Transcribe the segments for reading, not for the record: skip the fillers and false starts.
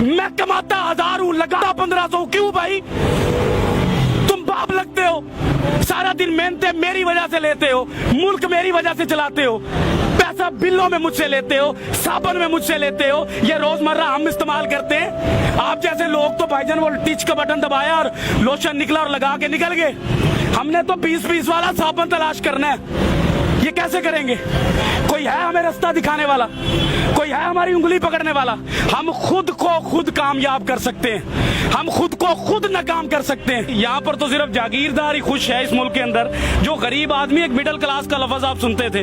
मैं कमाता 1000 हूं, लगाता 1500। क्यों भाई? तुम बाप लगते हो, सारा दिन मेहनतें मेरी वजह से लेते हो, मुल्क मेरी वजह से चलाते हो, पैसा बिलों में मुझसे लेते हो, साबुन में मुझसे लेते हो, ये रोजमर्रा हम इस्तेमाल करते हैं। आप जैसे लोग तो भाईजान वो टिच का बटन दबाया और लोशन निकला और लगा के निकल गए। हमने तो 20-20 वाला साबुन तलाश करना है। ये कैसे करेंगे? कोई है हमें रास्ता दिखाने वाला? कोई है हमारी उंगली पकड़ने वाला? हम खुद को खुद कामयाब कर सकते हैं, हम खुद को खुद नाकाम कर सकते हैं। यहाँ पर तो सिर्फ जागीरदार ही खुश है इस मुल्क के अंदर। जो गरीब आदमी, एक मिडिल क्लास का लफ्ज आप सुनते थे,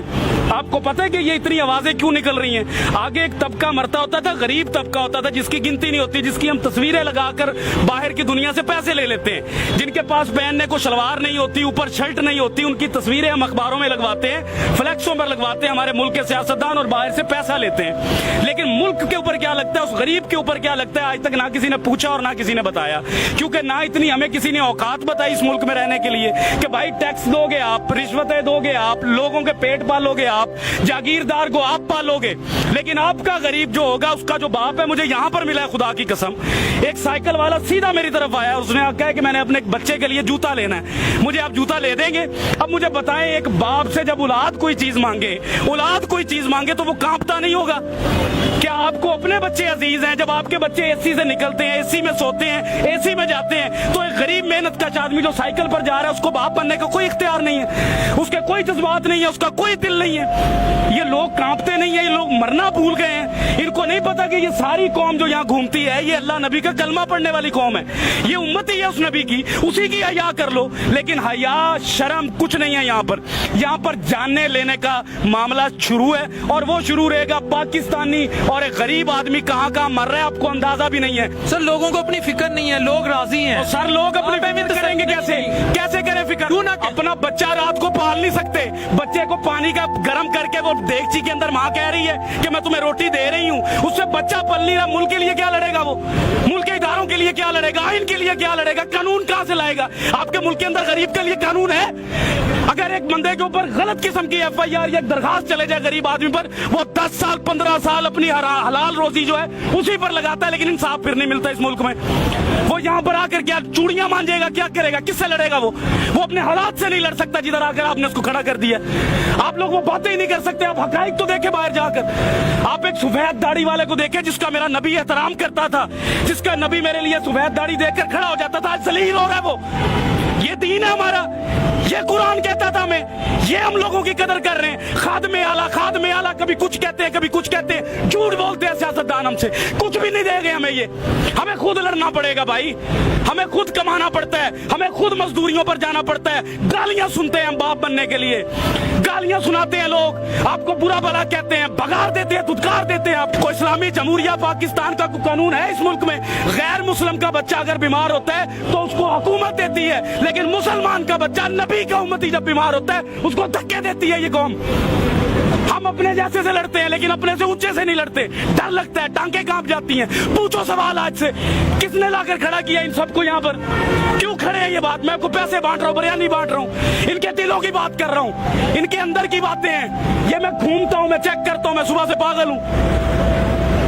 आपको पता है कि ये इतनी आवाजें क्यों निकल रही हैं? आगे एक तबका मरता होता था, गरीब तबका होता था, जिसकी गिनती नहीं होती, जिसकी हम तस्वीरें लगाकर बाहर की दुनिया से पैसे ले लेते हैं, जिनके पास पहनने को शलवार नहीं होती, ऊपर शर्ट नहीं होती, उनकी तस्वीरें हम अखबारों में लगवाते हैं, फ्लैक्सों पर लगवाते हैं, हमारे मुल्क के सियासतदान, और बाहर से पैसा लेते हैं। लेकिन मुल्क के ऊपर क्या लगता है, उस गरीब के ऊपर क्या लगता है, आज तक ना किसी ने पूछा और ना किसी ने बताया। क्योंकि ना इतनी हमें किसी ने औकात बताई इस मुल्क में रहने के लिए कि भाई टैक्स दोगे आप, रिश्वतें दोगे आप, लोगों के पेट पालोगे आप, जागीरदार को आप पालोगे। लेकिन आपका गरीब जो होगा, उसका जो बाप है, मुझे यहाँ पर मिला है खुदा की कसम, एक साइकिल वाला सीधा मेरी तरफ आया, उसने कहा कि मैंने अपने बच्चे के लिए जूता लेना है, मुझे आप जूता ले देंगे? अब मुझे बताएं, एक बाप से जब औलाद कोई चीज मांगे, औलाद कोई चीज मांगे तो वो कांपता नहीं होगा? क्या आपको अपने बच्चे अजीज हैं? जब आपके बच्चे एसी से निकलते हैं, एसी में सोते हैं, एसी में जाते हैं, तो एक गरीब मेहनत का आदमी जो साइकिल पर जा रहा है, उसको बाप बनने का कोई इख्तियार नहीं है, उसके कोई जज्बात नहीं है, उसका कोई दिल नहीं है। ये लोग कांपते नहीं है, ये लोग मरना भूल गए हैं। इनको नहीं पता कि ये सारी कौम जो यहाँ घूमती है, ये अल्लाह नबी का कलमा पढ़ने वाली कौम है, ये उम्मत ही है उस नबी की, उसी की हया कर लो। लेकिन हया शर्म कुछ नहीं है यहाँ पर। यहाँ पर जानने लेने का मामला शुरू है, और वो शुरू रहेगा। पाकिस्तानी और एक गरीब आदमी कहाँ कहाँ मर रहा है, आपको अंदाजा भी नहीं है। सर, लोगों को अपनी फिक्र नहीं है, लोग राजी हैं। सर, लोग अपनी फिक्र करेंगे कैसे? कैसे करें फिक्र? अपना बच्चा रात को पाल नहीं सकते, बच्चे को पानी का गर्म करके वो देगची के अंदर माँ कह रही है कि मैं तुम्हें रोटी दे रही हूँ, उससे बच्चा पल नहीं रहा। मुल्क के लिए क्या लड़ेगा वो? मुल्क के इदारों के लिए क्या लड़ेगा? आइन के लिए क्या लड़ेगा? कानून कहाँ से लाएगा? आपके मुल्क के अंदर गरीब के लिए कानून है? अगर एक बंदे के ऊपर गलत किस्म की FIR या दरखास्त चले जाए गरीब आदमी पर, वो 10 साल 15 साल अपनी हलाल रोजी जो है उसी पर लगाता है, लेकिन इंसाफ फिर नहीं मिलता इस मुल्क में। वो यहाँ पर आकर क्या चूड़ियां मांजेगा? क्या करेगा? किससे लड़ेगा? वो अपने हालात से नहीं लड़ सकता जिधर आकर आपने उसको खड़ा कर दिया। आप लोग वो बातें ही नहीं कर सकते। आप हकाइक तो देखे बाहर जाकर। आप एक सफेद दाढ़ी वाले को देखे जिसका मेरा नबी एहतराम करता था, जिसका नबी मेरे लिए सफेद दाढ़ी देखकर खड़ा हो जाता था, आज जलील हो रहा है वो। ये दीन है हमारा, ये कुरान कहता था हमें, ये हम लोगों की कदर कर रहे हैं। खादमे आला कभी कुछ कहते हैं, कभी कुछ कहते हैं, झूठ बोलते हैं सियासतदान हमसे, कुछ भी नहीं देंगे हमें। ये हमें खुद लड़ना पड़ेगा भाई, हमें खुद कमाना पड़ता है, हमें खुद मजदूरियों पर जाना पड़ता है। गालियां सुनते हैं हम बाप बनने के लिए, गालियां सुनाते हैं लोग, आपको बुरा भला कहते हैं, भगार देते हैं, धुतकार देते हैं। आपको इस्लामी जमहूरिया पाकिस्तान का कानून है इस मुल्क में, गैर मुस्लिम का बच्चा अगर बीमार होता है तो उसको हुकूमत देती है, लेकिन मुसलमान का बच्चा, नबी का उम्मती जब बीमार होता है उसको धक्के देती है ये कौम। हम अपने जैसे से लड़ते हैं, लेकिन अपने से ऊंचे से नहीं लड़ते। डर लगता है, टांगे कांप जाती हैं। पूछो सवाल आज से, किसने लाकर खड़ा किया इन सबको यहाँ पर? क्यों खड़े हैं? ये बात मैं आपको पैसे बांट रहा हूँ, बयान नहीं बांट रहा हूँ, इनके दिलों की बात कर रहा हूँ, इनके अंदर की बातें हैं। ये मैं घूमता हूँ, मैं चेक करता हूँ, मैं सुबह से पागल हूँ।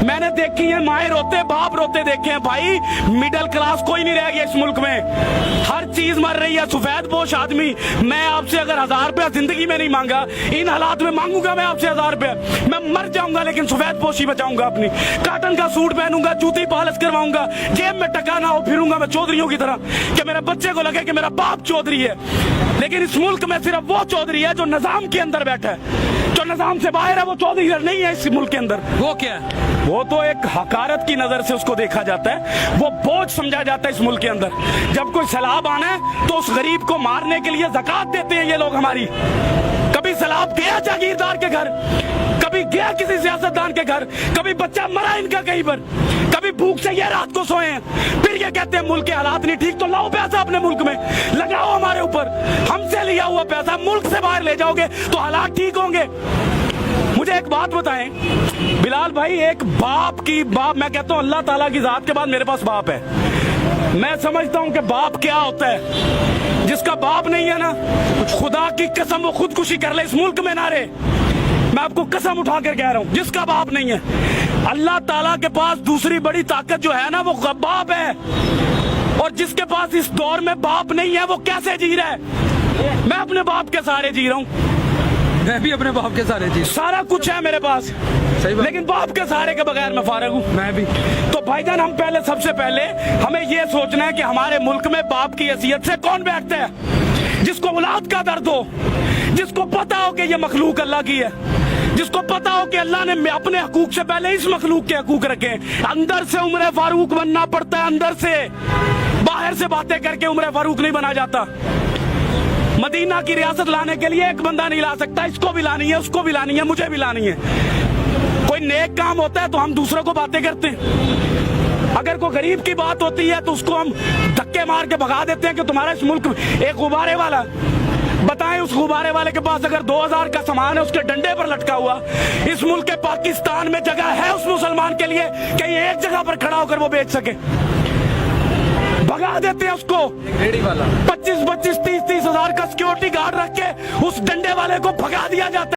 मैंने देखी है माए रोते, बाप रोते देखे हैं भाई। मिडिल क्लास कोई नहीं रह गया इस मुल्क में, हर चीज मर रही है। सफेद पोश आदमी, मैं आपसे अगर 1000 रुपया जिंदगी में नहीं मांगा, इन हालात में मांगूंगा मैं आपसे 1000 रुपया, मैं मर जाऊंगा, लेकिन सफेद पोशी बचाऊंगा अपनी। काटन का सूट पहनूंगा, जूती पॉलिश करवाऊंगा, जेब में टका ना हो, फिरूंगा मैं चौधरियों की तरह कि मेरे बच्चे को लगे कि मेरा बाप चौधरी है। लेकिन इस मुल्क में सिर्फ वो चौधरी है जो निजाम के अंदर बैठा है, जो निजाम से बाहर है वो चौधरी नहीं है इस मुल्क के अंदर। वो क्या है? वो तो एक हकारत की नजर से उसको देखा जाता है, वो बोझ समझा जाता है इस मुल्क के अंदर। जब कोई सैलाब आना है तो उस गरीब को मारने के लिए ज़कात देते हैं ये लोग हमारी। कभी सैलाब गया जागीरदार के घर, कभी गया किसी सियासतदान के घर, कभी बच्चा मरा इनका कहीं पर, कभी भूख से ये रात को सोए हैं, फिर ये कहते हैं मुल्क के हालात नहीं ठीक, तो लाओ पैसा अपने मुल्क में लगाओ हमारे ऊपर। हमसे लिया हुआ पैसा मुल्क से बाहर ले जाओगे तो हालात ठीक होंगे। मुझे एक बात बताएं बिलाल भाई, एक बाप मैं कहता हूं अल्लाह ताला की जात के बाद मेरे पास बाप है। मैं समझता हूं कि बाप क्या होता है। जिसका बाप नहीं है ना, खुदा की कसम वो खुदकुशी कर ले, इस मुल्क में ना रहे। मैं आपको कसम उठा कर कह रहा हूं, जिसका बाप नहीं है अल्लाह ताला के पास दूसरी बड़ी ताकत जो है ना वो बाप है, और जिसके पास इस दौर में बाप नहीं है वो कैसे जी रहा है? मैं अपने बाप के सहारे जी रहा हूँ, मैं भी अपने बाप के सहारे जी, सारा कुछ है मेरे पास, सही बात। लेकिन बाप के सहारे के बगैर मैं फारग हूँ। मैं भी। तो भाईजान हम पहले सबसे पहले हमें ये सोचना है कि हमारे मुल्क में बाप की हैसियत से कौन बैठता है? जिसको औलाद का दर्द हो, जिसको पता हो कि ये मखलूक अल्लाह की है, जिसको पता हो कि अल्लाह ने अपने हकूक से पहले इस मखलूक के हकूक रखे। अंदर से उम्र फारूक बनना पड़ता है, अंदर से, बाहर से बातें करके उम्र फारूक नहीं बना जाता। मदीना की रियासत लाने के लिए एक बंदा नहीं ला सकता, इसको भी लानी है, उसको भी लानी है, मुझे भी लानी है। कोई नेक काम होता है तो हम दूसरों को बातें करते हैं, अगर कोई गरीब की बात होती है तो उसको हम धक्के मार के भगा देते हैं कि तुम्हारा इस मुल्क एक गुब्बारे वाला, बताएं उस गुब्बारे वाले के पास अगर 2000 का सामान है उसके डंडे पर लटका हुआ, इस मुल्क के पाकिस्तान में जगह है उस मुसलमान के लिए कि ये एक जगह पर खड़ा होकर वो बेच सके? भगा देते हैं उसको। रेडी वाला 25-25, 30-30 हजार का सिक्योरिटी गार्ड रख के उस डंडे वाले को भगा दिया जाता है।